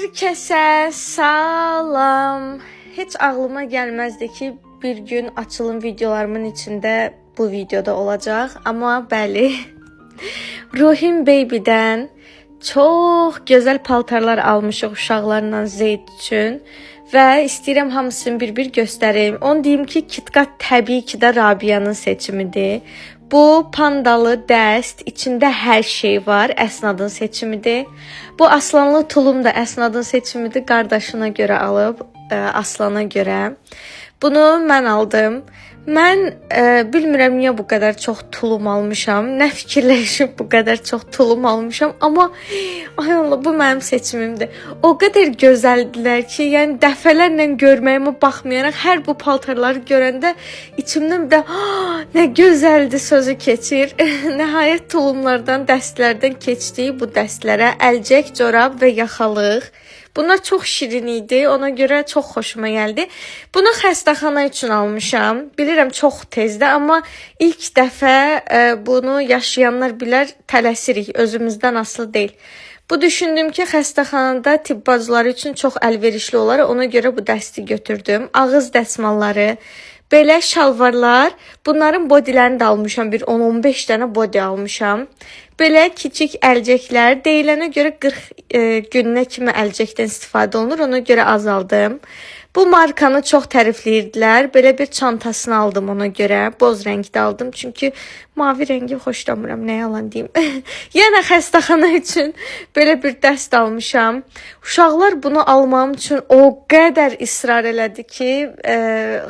Herkese salam. Hiç ağlıma gelmezdi ki bir gün açılım videolarımın içinde bu videoda olacak. Ama bəli, Ruhim Baby'dən çok güzel paltarlar almışıq uşaqlarla Zeyd üçün. Və istəyirəm hamısını bir-bir göstərim. Onu deyim ki, KitKat təbii ki də Rabia'nın seçimidir. Bu pandalı dəst, içində hər şey var, Əsnadın seçimidir. Bu aslanlı tulum da Əsnadın seçimidir, qardaşına görə alıb, Aslana görə. Bunu mən aldım. Mən bilmirəm niyə bu qədər çox tulum almışam, nə fikirləşib bu qədər çox tulum almışam, amma ay Allah, bu mənim seçimimdir. O qədər gözəldilər ki, yəni dəfələrlə görməyimə baxmayaraq hər bu paltarları görəndə içimdən də nə gözəldir sözü keçir. Nəhayət tulumlardan, dəstlərdən keçdik bu dəstlərə əlcək, corab və yaxalıq. Bunlar çox şirin idi, ona görə çox xoşuma gəldi. Bunu xəstəxana üçün almışam. Bilirəm çox tezdə, amma ilk dəfə bunu yaşayanlar bilər, tələsirik, özümüzdən asılı deyil. Bu düşündüm ki, xəstəxanada tibb bacıları üçün çox əlverişli olar, ona görə bu dəsti götürdüm. Ağız dəsmalları, belə şalvarlar, bunların bodylərini də almışam, bir 10-15 dənə body almışam. Belə kiçik əlcəklər, deyilənə görə 40 gününə kimi əlcəkdən istifadə olunur, ona görə azaldım. Bu markanı çox tərifləyirdilər, belə bir çantasını aldım ona görə, boz rəngdə aldım, çünki mavi rəngi xoşlamıram, nə yalan deyim. Yenə xəstəxana üçün belə bir dəst almışam. Uşaqlar bunu almam üçün o qədər israr elədi ki,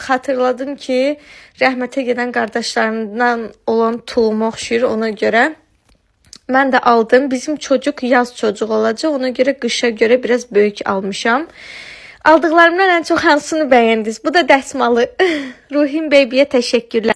xatırladım ki, rəhmətə gedən qardaşlarından olan tuluma oxşayır, ona görə. Mən də aldım. Bizim çocuk yaz çocuq olacaq. Ona görə qışa görə biraz böyük almışam. Aldıqlarımdan ən çox hansını bəyəndiniz? Bu da dəsmalı. Ruhim Baby'yə təşəkkürlər.